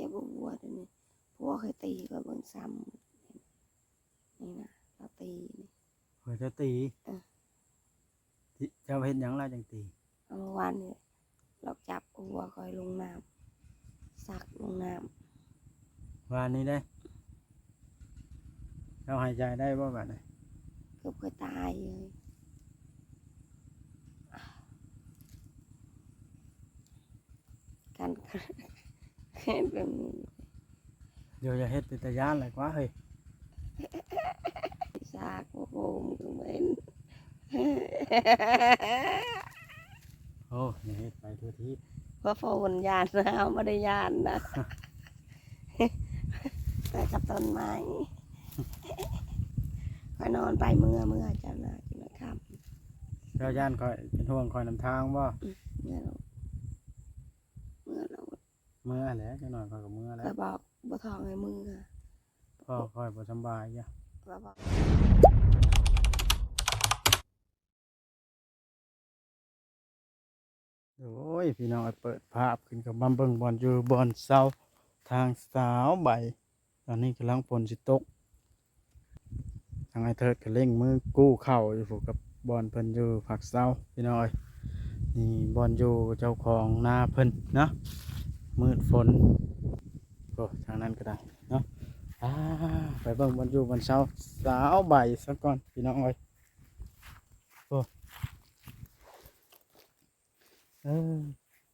จ็บบัวเดี๋ยวนี้ผัวเคยตีก็เบิ่งซ้ำนี่นะเราตีนี่ เพิ่นจะตีเจ้าเฮ็ดหยังล่ะจังตี เอาเมื่อวานนี่เราจับหัวคอยลงน้ำสักลงน้ วานนี้ได้เจ้าหายใจได้บ่บัดนี้ ำเกือบเคยตายเลยกันแค่แบบนี้ เดี๋ยวจะเฮ็ดเป็นตาย้านหลายกว่าเฮ้ย ซากโอ้โหมึงก็เหม็น โอ้อย่าเฮ็ดไปทั่วทิศ เพราะฝนยานนะเอาไม่ได้ยานนะ แต่กับต้นไม้คอยนอนไปเมื่อเจ้านากินนะครับ เจ้าย่านคอยเป็นห่วงคอยนำทางบ่ เมื่อเราเมื่อเรา เมื่อแหละเจ้าหน่อยคอยกับเมื่อแล้ ก็ ว บอกบ่ทองให้มือค่ะ พ่อคอยบ่สำบายจ้ะ ก็บอก โอ้ยพี่น้องเปิดภาพขึ้นกับบัมเบิ่งบอลอยู่บอลเซาทางสาวใบตอนนี้กำลังฝนสิตกทางไอ้เทิดก็เร่งมือกู้เข่าอยู่ผูกกับบอลเพิ่นอยู่ผักเซาพี่น้องเอ้ยนี่บอลอยู่เจ้าของนาเพิ่นเนาะมืดฝนโอ้ทางนั้นก็ได้เนาะไปเบิ่งบอลอยู่บอลเซาสาวใบซะก่อนพี่น้องเอ้ยโอ้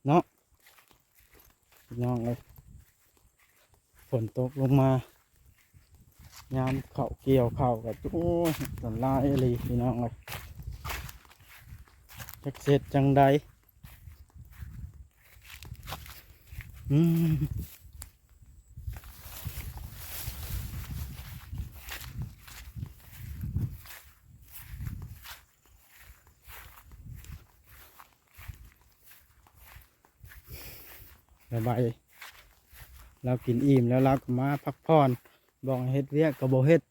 เนาะพี่น้องเอ้ยฝนตกลงมายามเข่าเกี่ยวเข่ากับโอ้ยตอนลายเลยพี่น้องเลยจักเสร็จจังใดอืมบายเรากินอิ่มแล้วเราก็มาพักผ่อนบอกให้เฮ็ดเวียกก็บ่เฮ็ด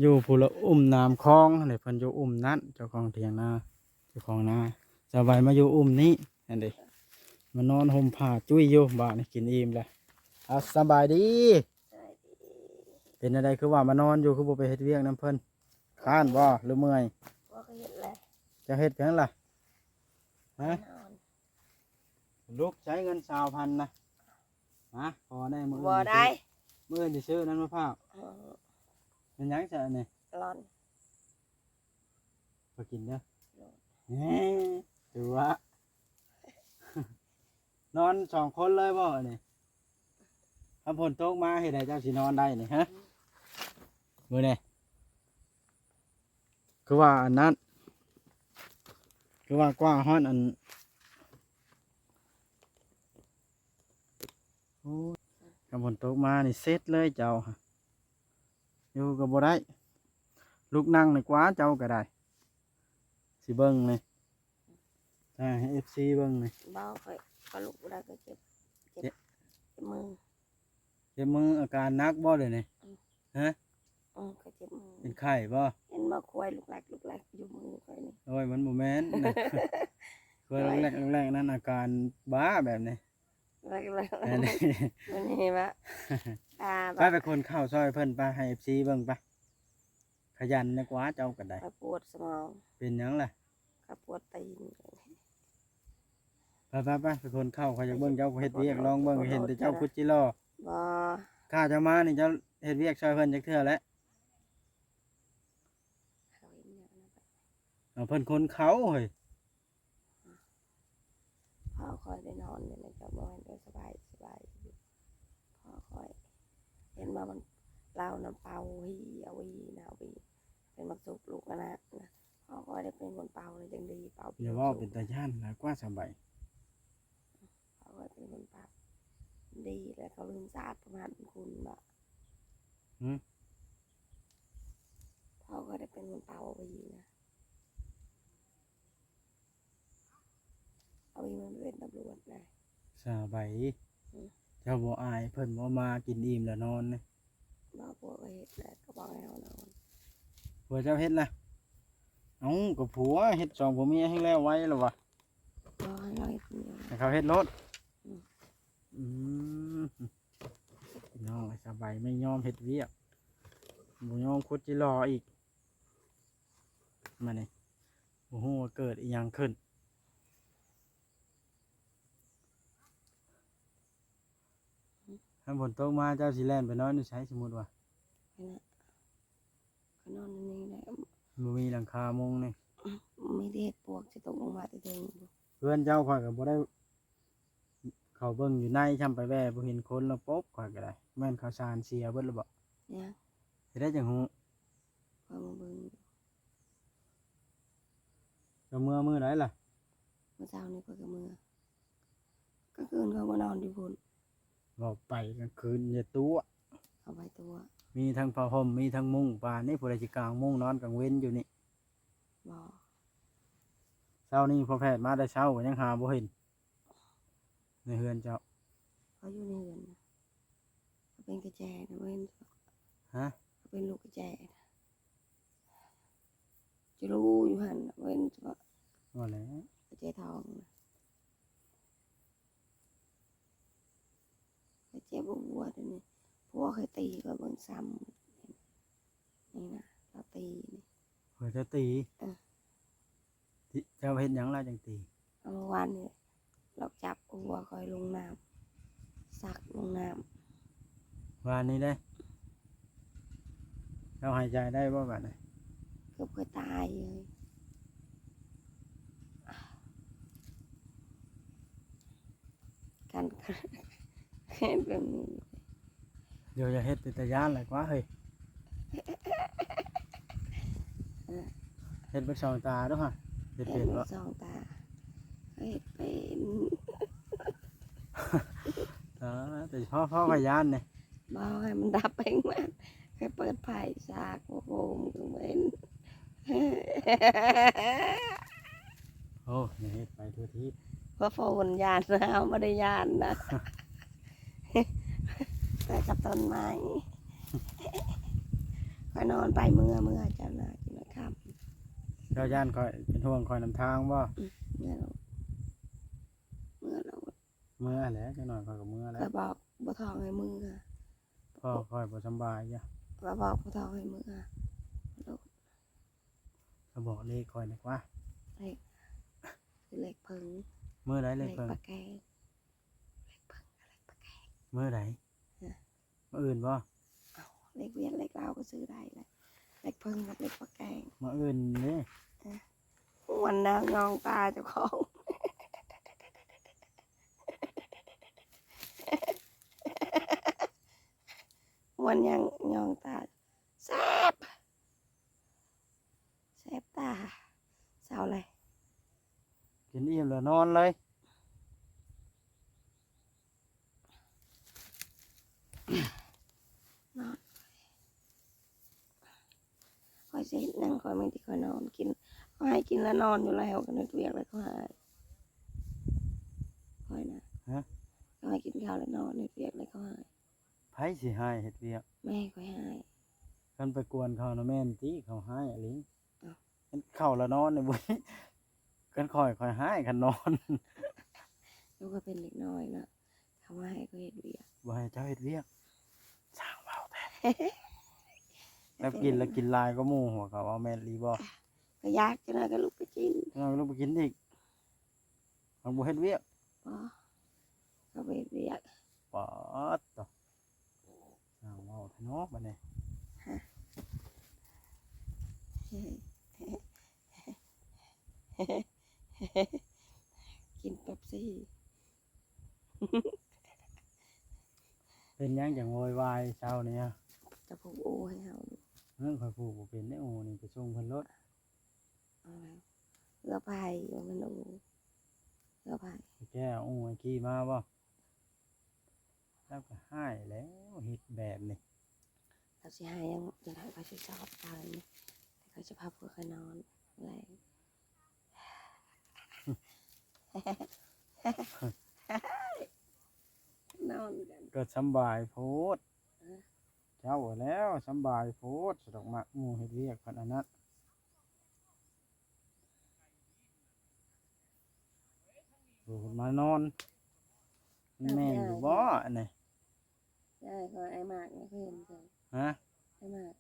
อยู่ผู้ละอุ้มน้ำคลองเดี๋ยวเพิ่นอยู่อุ้มนั้นเจ้าของเถียงนาเจ้าของนาสบายมาอยู่อุ้มนี้นั่นเด้มานอนห่มผ้าจุ้ยอยู่บ้านนี่กินอิ่มแล้วสบายดีเป็นอะไรคือว่ามานอนอยู่คือบ่ไปเฮ็ดเวียกน้ำเพิ่นค้านบ่หรือเมื่อย ว่าก็เห็นเลย จะเฮ็ดเพียงล่ะฮะ นอน ลูกใช้เงิน20,000นะฮะพอได้มื้อ บ่ได้ มื้อสิซื้อนั้นมะพร้าว เออ เป็นหยังซะนี่ ร้อน บ่กินเด้อแหน่ถือว่า นอน2คนเลยบ่นี่ถ้าฝนตกมาเฮ็ดให้เจ้าสินอนได้นี่ฮะมื้อนี้คือว่าอันนั้นคือว่ากว้างฮ้อนอันโอ้ยถ้าฝนตกมานี่เสร็จเลยเจ้าอยู่ก็บ่ได้ลูกนั่งนี่กว่าเจ้าก็ได้สิเบิ่งนี่ถ้าให้ FC เบิ่งนี่ เบาค่อยก็ลุกบ่ได้ก็เจ็บมือ เจ็บมืออาการหนักบ่เด้นี่ฮะ ก็เจ็บมือ เป็นไข้บ่ เห็นมาควายลูกแรกอยู่มือค่อยนี่ โอ้ยมันบ่แม่น นะเคยแรกๆนั่นอาการบ้าแบบนี้ แรก อันนี้ มันนี่วะไปไปคนเข้าซอยเพิ่นไปให้ FC เบิ่งไปขยันนะกว่าเจ้าก็ได้ ปวดสมอง เป็นหยังล่ะ ก็ปวดตีน ไปไปคนเข้าเขาอยากเบิ่งเจ้าเฮ็ดเวียกลองเบิ่งเห็นแต่เจ้าพุดจิโร่ บ่ ข้าเจ้ามานี่เจ้าเฮ็ดเวียกซอยเพิ่นจักเทื่อแล้ว เขาเห็นอย่างนั้น เอาเพิ่นคนเขาเฮ้ย พ่อคอยได้นอนอยู่ในกระบอกก็สบายอยู่พ่อคอยเห็นว่ามันเล่าน้ำเป่าฮีเอาวีนาวีเป็นมักสุกลูกนะพ่อคอยได้เป็นคนเป่าเลยจังดีเป่า อย่าเว้าเป็นตาย่านหลายกว่าสบาย พ่อคอยเป็นคนเป่าดีแล้วเขาลืมสะอาดประมาณคุณบ่พ่อคอยได้เป็นคนเป่าวีนะเอาวีมันเป็นตำรวจนะ สบายเจ้าบ่อายเพิ่นบ่มากินอิ่มแล้วนอนนี่ บ่ปวดก็เห็ดแล้วก็บอกให้เอานอน ผัวเจ้าเฮ็ดล่ะเอ้าก็ผัวเฮ็ด2ผัวเมียให้แล้วไว้แล้ววะ บอกให้เราเห็ดเดียว ให้เขาเฮ็ดรถ อืม อืม สบายไม่ยอมเฮ็ดเวียกบ่ยอมขุดจิรออีกมานี่บ่ฮู้ว่าเกิดอีหยังขึ้นถ้าฝนตกมาเจ้าสิแล่นไปนอนอยู่ไสสมมุติว่า ไปนะก็นอนในนี่แหละ บ่มีหลังคามุงนี่ มีเด็ดปวกจะตกลงมาแต่เดิม เพื่อนเจ้าข่อยก็บ่ได้เข้าเบิ่งอยู่ในช่ำไปแว่บ่เห็นคนแล้วปุ๊บข่อยก็ได้แม่นข้าวสารเสียเบิดแล้วบ่ เนี่ย สิได้จังฮู้ พอมาเบิ่ง ก็มื้อใดล่ะ เมื่อเช้านี้ก็กับมือก็คืนเขามานอนอยู่พุ่น บอกไปกลางคืนอย่าตัว เอาไปตัว มีทั้งผ้าห่มมีทั้งมุ้งป่านนี้ผู้ใดสิกลางมุ้งนอนกลางเว้นอยู่นี่ บ่ เช้านี้พอแพทย์มาได้เช้าก็ยังหาบ่เห็นในเฮือนเจ้า เขาอยู่ในเรือนนะเขาเป็นกระแจนะเว้น ฮะ เขาเป็นลูกกระแจนะจะรู้อยู่หันน่ะเว้นเฉพาะ ว่าแล้ว กระแจทองนะกระแจบัวตัวนี้พวกเคยตีก็เบิ่งซ้ำนี่นะเราตีนี่ เพิ่นจะตี ที่เจ้าเฮ็ดหยังล่ะจังตี เอาเมื่อวานนี่เราจับหัวคอยลงน้ำซักลงน้ วานนี้ได้เจ้าหายใจได้บ่บัดนี้ ำเกือบเคยตายเลยกันแบบนี้ เดี๋ยวจะเฮ็ดเป็นตาย้านหลายกว่าเฮ้ยเฮ็ดเบิดสองตาเด้อฮะเฮ็ด เห็ เป็น นบ่ สองตาเห็นเป็น แต่พ่อพยานเนี่ย บอกให้มันดับเองมันให้เปิดไผ่ซากโอ้โหมันก็เป็น โอ้ยเฮ็ดไปทั่วทิศ เพราะฝนยานนะเอาไม่ได้ยานนะ ไปกับต้นไม้คอยนอนไปเมื่อเจ้าหน้ากินข้าม เจ้าย่านคอยเป็นห่วงคอยนำทางบ่ เมื่อเราเมื่อเรา เมื่อแหล้วจังหน่อยคอยก็เมื่อแล้ ก็ ว บอกบัวทองให้มือ พ่อคอยบ่สำบายจ้ะ ก็บอกบัวทองให้มือลูก ก็บอกเลขคอยหน่อยว่า เล็กคือเล็กพึ่ง เมื่อใดเล เล็ ข ก เพิ่ง ปลาแกงเล็กพึ่งเล็กปลาแกง เมื่อใดมื้ออื่นบ่ เล็กเวียนเล็กเราก็ซื้อได้เลยเล็กพึ่งกับเล็กปลาแกง มื้ออื่นนี่ วันน้ำยองตาเจ้าของ วันยังยองตาแซบแซบตาเศร้าเลย กินอิ่มแล้วนอนเลย นอนคอยสินั่งคอยไม่ที่คอยนอนกินเขาให้กินแล้วนอนอยู่แล้วกันนึกเรียกเลยเขาให้คอยนะเขาให้กินข้าวแล้วนอนนึกเรียกเลยเขาให้ ไผสิหายเฮ็ดเวียก แม่คอยให้ คันไปกวนเขานะแม่นติเขาหายอะลิ อ้าว มันเข้าแล้วนอนนี่บ่ กันคอยหายคันนอน ลูกก็เป็นเด็กน้อยเนาะเขาให้ก็เห็นเรียก บ่ให้เจ้าเฮ็ดเวียกสร้างเว้าแท้ แล้วกินแล้วกินลายก็หมู่หัวเขาว่าแม่นรีบ่ ก็ยากจะน่าก็ลุกไปกิน เราลูกไปกินอีกมันบ่เฮ็ดเวียก ปอก็ไปเรียก ป๊อดต่อสร้างเว้าแท้เนาะบัดนี้ กินเป๊ปซี่ เป็นหยังจังโวยวายเช้านี้ จะพูโอ้ให้เฮาดู เรื่องข่อยผูกบ่เป็นได้โอ้นี่ไปส่งเพิ่นรถ เอาแล้วเรือไผ่มันโอ้เรือไผ่ ไปแก้โอ้ยขี่มาบ่แล้วก็หายแล้วเฮ็ดแบบนี้ เราสิให้ยังจะให้เขาช่วยชอบตายนี่แต่เขาจะพาพวกเขานอนแรง นอนกัน ก็สำบายโพดเจ้าว่าแล้วสำบายโพดสะดอกมักหมู่เฮ็ดเวียกเพิ่นอันนั้นโอ้มานอนแม่นอยู่บ่อันนี้ ย ได้ก็ไอ้หมากเนี่ยเพื่อนกัน ฮะ ไอ้หมาก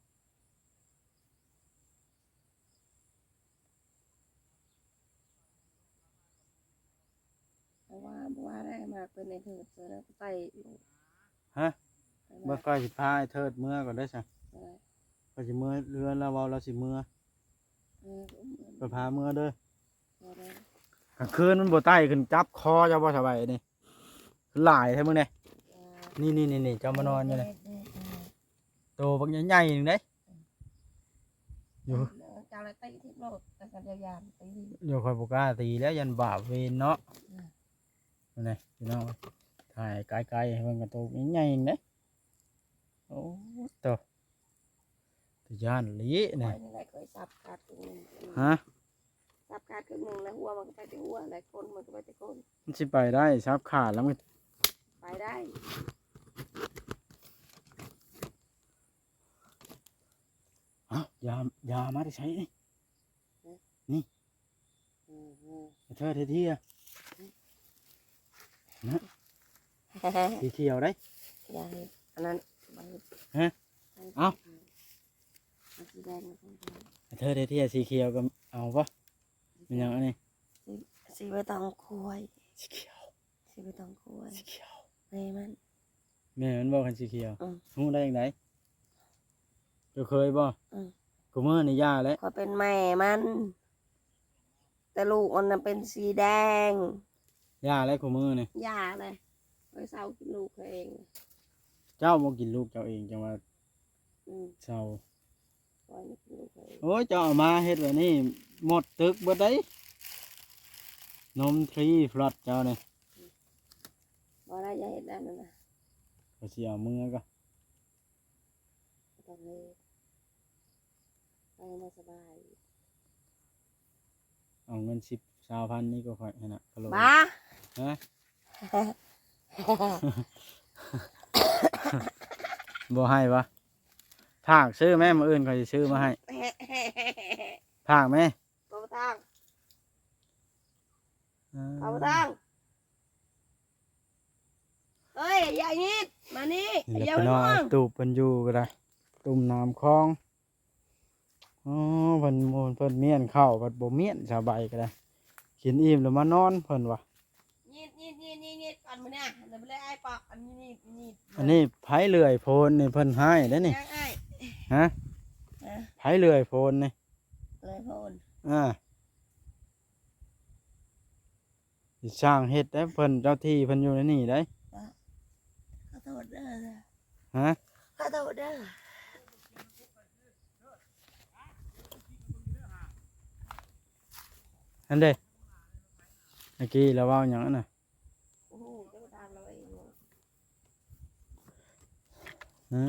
เพราะว่าได้หมากเป็นไอ้เถิดเจอแล้วก็ไปอยู่ ฮะ ไอ้ห บ่ มาก ค่อยสิพาไอ้เทิดเมื่อก่อนได้อซะ อะไร ก็สิเมื่อเรือนแล้วเว้าเราสิเมื่อไปพาเมื่อเด้อ บ่ได้ กลางคืนมันบ่ไต่ขึ้นจับคอเจ้าบ่สบายนี่หลายแท้มึงเนี่ยนี่เจ้ามานอนอยู่เลยโตบักใหญ่ๆนึงเด้อยู่ เจ้าอะไรตีทิพย์โลดแต่กันยาวๆตีทิพย์ อยู่คอยบ่กล้าตีแล้วยันบาปเวรเนาะนั่นแหละพี่น้องถ่ายไกลๆให้เบิ่งกระโตกใหญ่ๆนึงเด้โอ้โตตะย่านหลี นี่ นี่ นี่แหละเคยสับขาดครึ่งหนึ่ง ฮะ สับขาดครึ่งหนึ่งแล้วหัวมันก็ไปที่หัวแล้วก้นมันก็ไปที่ก้น มันสิไปได้ซับขาดแล้วมัน ไปได้ เอ้ายามาได้ใช้นี่ไอ้เธอเที่ยสีเขียวได้ อย่าเห็นอันนั้นใบ ฮะเอ้า มันสีแดงนะคุณ ไอ้เธอเที่ยสีเขียวก็เอาปะมันยังอันนี้ สีใบตองคุย สีเขียว สีใบตองคุย สีเขียว แม่มัน แม่มันบอกกันสีเขียว อืม หูได้ยังไงเจ้าเคยบ่ อืม กูมือในย่าแล้ว ขอเป็นแม่มัน แต่ลูกมันน่ะเป็นสีแดง ย่าแล้วกูมือนี่ ย่าเลยไปเศร้ากินลูกเขาเอง เจ้าบ่กินลูกเจ้าเองจังว่า อืม เศร้า ปล่อยมันกินลูกเขาเอง โอ้ยเจ้าเอามาเฮ็ดแบบนี้หมดตึกบ่ได้นมทรีฟลอตเจ้านี่ บ่ได้อย่าเห็นนั่นนะ ก็สิเอามือก็ บ่ต้องเลยไปมาสบาย เอาเงิน10,000นี่ก็ค่อยให้น่ะกะโหล บ้า ฮะ บ่ให้ปะผากซื้อแม่มาอื่นเขาจะซื้อมาให้ผากแม่ เอาไปตั้งเอาไปตั้งเฮ้ยอย่ายิดมานี่ นี่ อย่า แห ไป ละพี่น้ ม อง อง ตูบเพิ่นอยู่ก็ได้ตุ่มน้ำคลองอ๋อเพิ่นโมนเพิ่นเมียนข้าวเพิ่นบ่เมียนสบายก็ได้กินอิ่มแล้วมานอนเพิ่นว่ะ ยิดก่อนมาเนี่ยเดี๋ยวไปเลยไอ้ปอกอันนี้นี่ อันนี้ไผเลื่อยโพนนี่เพิ่นให้ได้อนี่ ยังไอ้ ฮะ นะ ไผเลื่อยโพนนี่ เลยโพน สิสร้างเฮ็ดได้เพิ่นเจ้าที่เพิ่นอยู่ในนี่ได้ ขอโทษเด้อ ฮะ ขอโทษเด้อ อันเด้เมื่อกี้เราเว้าหยังนั่นน่ะ โอ้โหเจ้าตามเราเอง อื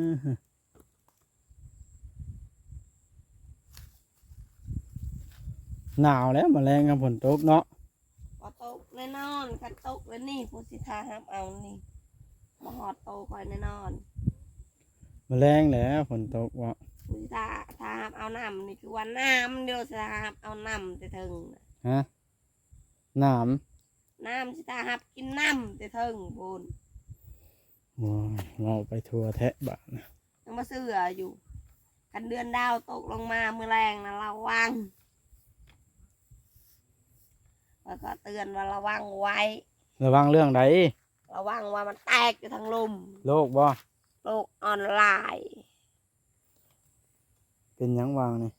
อหนาวแล้วแมลงกับฝนตกเนาะ พอตกแน่นอนคันตกแล้วนี่ผู้สิทาห้ามเอานี่มาหอดโตคอยแน่นอน แมลงแล้วฝนตกวะ ผู้สิทาห้ามเอาน้ำนี่คือว่าน้ำเดียวสิทาห้ามเอาน้ำแต่ถึง ฮะหนาม น้ำสิทาห้ามกินน้ำแต่ถึงพูน โอ้ยเราไปทัวแทะบาทนะ ยังมาเสืออยู่กันเดือนดาวตกลงมาเมื่อแรงนะระวังแล้วก็เตือนว่าระวังไว้ ระวังเรื่องใด ระวังว่ามันแตกอยู่ทางลม โรคบ่ โลกออนไลน์ เป็นหยังวางนี่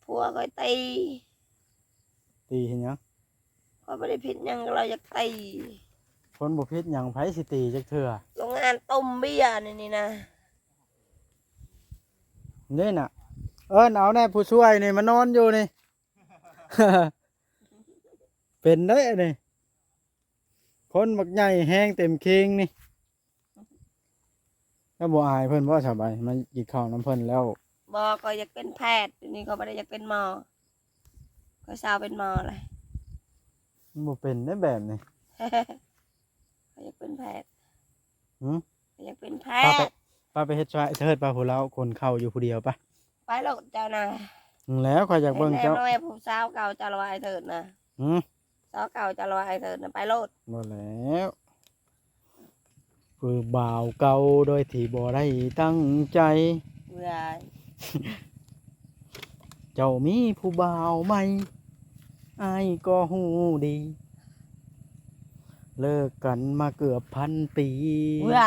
พวกก็ตี ตีเห็นหยัง ก็ไม่ได้ผิดหยังเราอยากตี คนบ่พิษหยังไผสิตีจักเทื่อ โรงงานต้มเบียร์นี่นะ นี่น่ะ เอิ้นเอาแน่ผู้ช่วยนี่มานอนอยู่นี่ เป็นได้อนี่คนบักใหญ่แห้งเต็มเคิงนี่แล้วบ่อายเพิ่นบ่สบายมากินข้าวน้ำเพิ่นแล้ว บอกก็อยากเป็นแพทย์เดี๋ยวนี้ก็ไม่ได้อยากเป็นหมอก็สาวเป็นหมอเลย มันบ่เป็นได้แบบนี้ ก็อยากเป็นแพทย์ หือ ก็อยากเป็นแพ ป้าไป ทย์ ป้าไปเฮ็ดช่วยเทิดป้าผู้เราคนเข้าอยู่ผู้เดียวปะ ไปโลดเจ้านะ แล้วข้อยอยากเบิ่ง แน่ เจ้า น้อยผู้สาวเก่าจะลอยเถิดนะ หือ สาวเก่าจะลอยเถิดนะไปโลด บ่แล้วผู้ คือบ่าวเก่าโดยที่บ่ได้ตั้งใจ เบื่อ เจ้ามีผู้บ่าวใหม่อายก็หูดี เลิกกันมาเกือบ1,000 ปี เบื่อ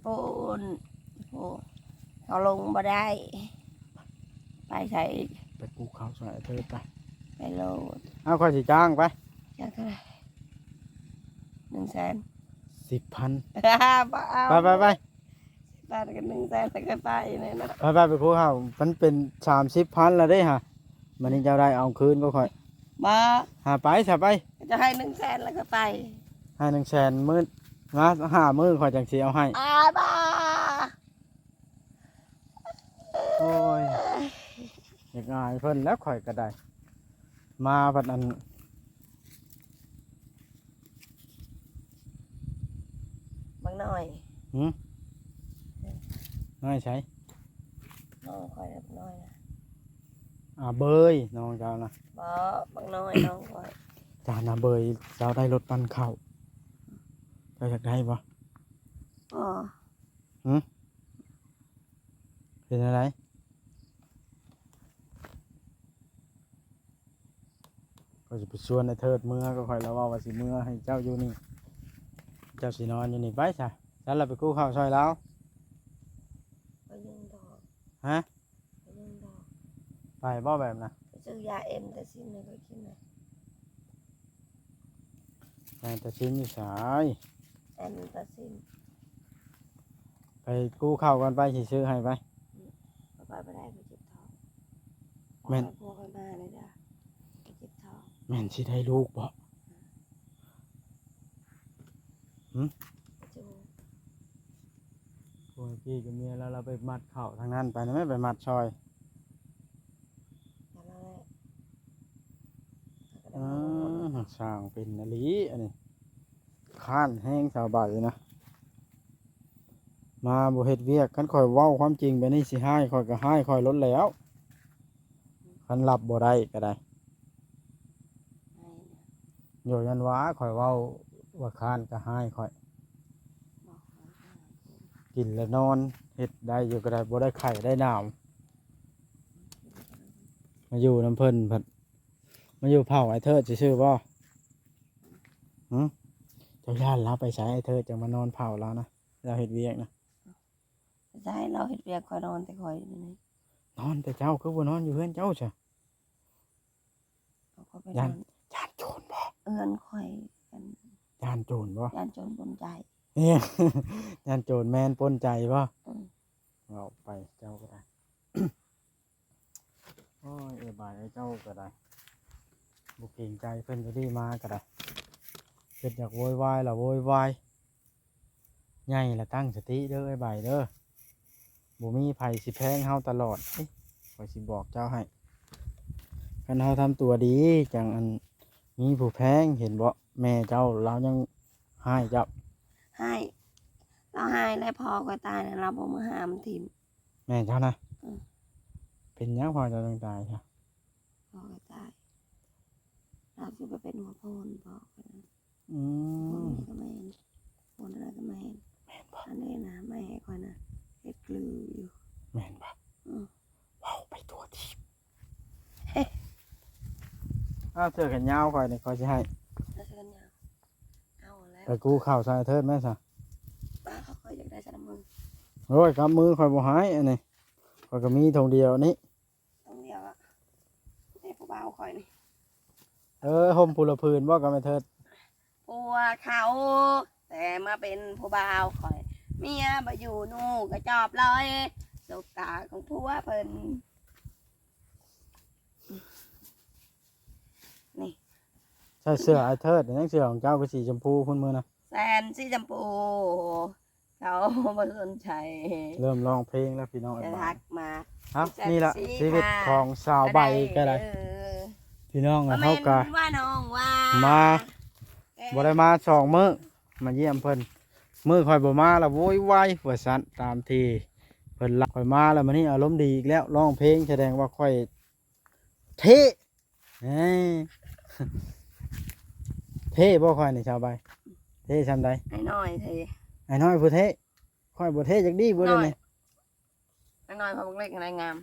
ปูนปูเขาลงมาได้ ไปใช้ ไปกูข้าวสวยเธอไป ไปโลด เอาค่อยสิจ้างไป จะเท่าไหร่100,000 10,000 บ้าเอา ไป บ้านกัน100,000แต่ก็ไปเลยนะ ไปกูข้าวมันเป็น30,000แล้วเด้ฮะมันนี่เจ้าได้เอาคืนก็ค่อย บ้า หาไปซะไป จะให้100,000แล้วก็ไป ให้100,000มื้อนะ5 มื้อค่อยจังสิเอาให้ บ้า โอ้ยอยากอายเพิ่นแล้วข่อยก็ได้ มาบัดอัน บางหน่อย น้อยใช้ น้องคอยแบบน้อยนะ เบยน้องเจ้านะ บ่บางน้อยน้องคอย จานะเบยเจ้าได้รถปั้นข้าวเจ้าอยากได้บ่ อ๋อ เป็นอะไรก็จะไปชวนในเทิดเมื่อก็ค่อยแล้วว่าสิเมื่อให้เจ้าอยู่นี่ เจ้าสินอนอยู่นี่ไปจ้ะแล้วเราไปกู้ข้าวซอยแล้ว ไปยิงดอก ฮะ ไปยิงดอก ไปบ่แบบนะ ไปซื้อยาเอ็มแต่สิ้นเลยก็กินเลย แม่แต่ชิ้นอยู่สาย เอ็มแต่สิ้น ไปกู้ข้าวกันไปสิซื้อให้ไป ไปได้ไปเจ็บท้อง แม่น พวกเขามาเลยจ้ะไปเจ็บท้อง แม่นสิได้ลูกบ่ จู โอ้ยพี่กับเมียแล้วเราไปมัดเข่าทางนั้นไปนะไม่ไปมัดซอย อย่างนั้นแหละ สร้างเป็นนาลีอันนี้ข้านแห้งชาวบ้านเลยนะมาบ่เฮ็ดเวียกคันข่อยเว้าความจริงไปนี่สิให้ข่อยก็ให้ข่อยลดแล้วคันรับบ่ได้ก็ได้ ให้เนี่ย โยยันว้าข่อยเว้าว่าข้านก็ให้ข่อย บอกเขาให้ กินแล้วนอนเฮ็ดได้อยู่ก็ได้บ่ได้ไข่ได้น้ำมาอยู่น้ำเพิ่นเพิ่นมาอยู่เผาไอ้เทิดซื่อๆบ่เจ้าย่านเราไปใช้ไอ้เทิดจังมานอนเผาแล้วนะเราเฮ็ดเวียกนะ จะให้เราเห็ดเวียกคอยนอนแต่คอยนี่ นอนแต่เจ้าคือบ่นอนอยู่เฮือนเจ้าจ้ะ เขาก็ไปน ยั อน น ย่านโจรบ่ เอื้อนคอยกัน ย่านโจรบ่ ยานจนบนใจ เนี่ย ย่านโจรแม่นปล้นใจบ่ อืม เอาไปเจ้าก็ได้ โอ้ยบายไอ้เจ้าก็ได้บุกเกรงใจเพิ่นก็ดีมาก็ได้เพิ่นอยากโวยวายล่ะโวยวายใหญ่ละตั้งสติเด้อไอ้ใบายเด้อบ่มีไผสิแพงเฮาตลอดเอ้ยข้อยสิบอกเจ้าให้คันเฮาทำตัวดีจังอันมีผู้แพงเห็นบ่แม่เจ้าเรายังให้เจ้า ให้เราให้แล้วพอก็ตายนะเราบ่มาหามทีม แม่เจ้านะ อืม เป็นหยังพอเจะต้องตายค่ะ พอก็ตายเราจะไปเป็นหัวโพนบอกกันนะ อื โพน ม นี่ก็ไม่เห็นโพนอะไรก็ไม่เห็น แม่นบ่ อันนี้นะไม่ให้คอยนะเห็ดกลืออยู่ แม่นบ่ อืม ว้าวไปตัวทีบอ้าวเสื้อแขนยาวคอยนี่คอยสิให้ แล้วเชิญยังเอาแล้ว ไปกู้ข้าวใส่เทิดแม่ซะ ป้าเขาคอยอยากได้สนับมือ โอ้ยกำมือคอยบ่หายอันนี้คอยก็มีทงเดียวนี้ ต้องเดียวอะให้ผู้บ่าวคอยนี่ ห่มผู้ละพื้นบ่ก็ไม่เทิด ผัวเขาแต่มาเป็นผู้บ่าวคอย เมียมาอยู่นู่นก็จอบลอยสุกตาของผัวเพิ่นนี่ ใส่เสื้อไอ้เทิดยังเสื้อของเจ้าก็สีชมพูพุ่นมือนะ แซนสีชมพูเขาไม่สนใจ เริ่มร้องเพลงแล้วพี่น้องไอ้ จะ บ้า ทั น กมา ครับ จะ นี่ละ สี ชีวิต ค่ะ ของสาวใบก็ได้ เออ พี่น้อง ว่า เท่า แม่น กัน ว่าน้องว่า มา แก บ่ได้มา2 มื้อมาเยี่ยมเพิ่นมื้อคอยบ่มาแล้วโวยวายว่าซั่นตามที่เพิ่นรักคอยมาแล้วมื้อนี้อารมณ์ดีอีกแล้วร้องเพลงแสดงว่าค่อยเท่เอ้ย เท่บ่ค่อยนี่ชาวใบ อื ท่ซำใด ไอ้น้อยเท ไอ้น้อยผู้เท่ค่อยบ่เท่จักดีบ่ น้ เด้ อย นี่ ไอ้น้อยพอบักเล็กอะไรงาม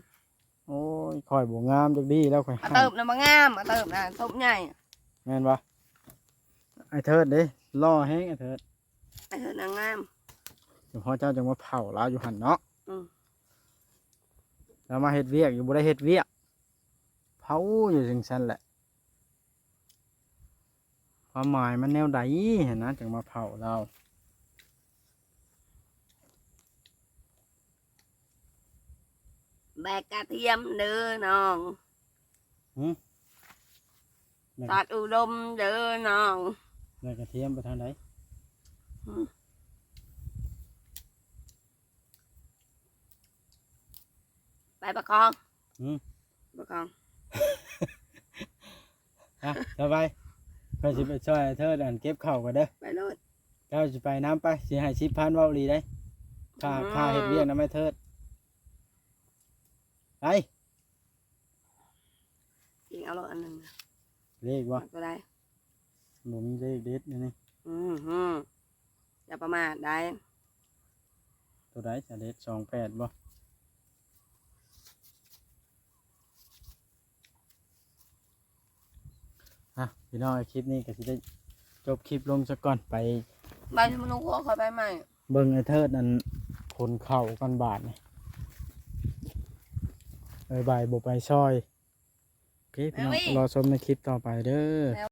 โอ้ยค่อยบ่งามจักดีแล้วค่อย มาเติบนะมางามมาเติบนะต้มใหญ่ แม่นบ่ไอ้เทิดเด้ล่อแฮงไอ้เทิด ไอ้เธอนางงาม เดี๋ยวพ่อเจ้าจังว่าเผาลาวอยู่หั่นเนาะ อืม แล้วมาเฮ็ดเวียกอยู่บ่ได้เฮ็ดเวียกเผาอยู่จังซั่นแหละความหมายมันแนวใดเห็นนะจังมาเผาเรา แบกกระเทียมเด้อน้อง แม่ ตัดอุดมเด้อน้อง แม่กระเทียมไปทางไหน ไปประคองประคอง อ่ะสบายเพิ่นสิไปช่วยเธออันเก็บข้าวกันเด้อ ไปโลด เจ้าสิไปน้ำไปสิให้10,000เว้าอีหลีได้ค่าเฮ็ดเวียกนำแม่เทิดไป ยิงเอาโลดอันหนึ่ง เลขบ่ ก็ได้ บ่มีเลขเด็ดนี่ อย่าประมาทได้ ตัวใดจะเด็ด28บ่พี่น้องคลิปนี้ก็สิได้จบคลิปลงซะก่อนไป ใบชมนุกหัวคอยไปใหม่ เบิ่งไอ้เทิดนั่นคนเข่ากันบาทนี่บายบ่ไปซอยโอเคพี่น้องรอชมในคลิปต่อไปเด้อ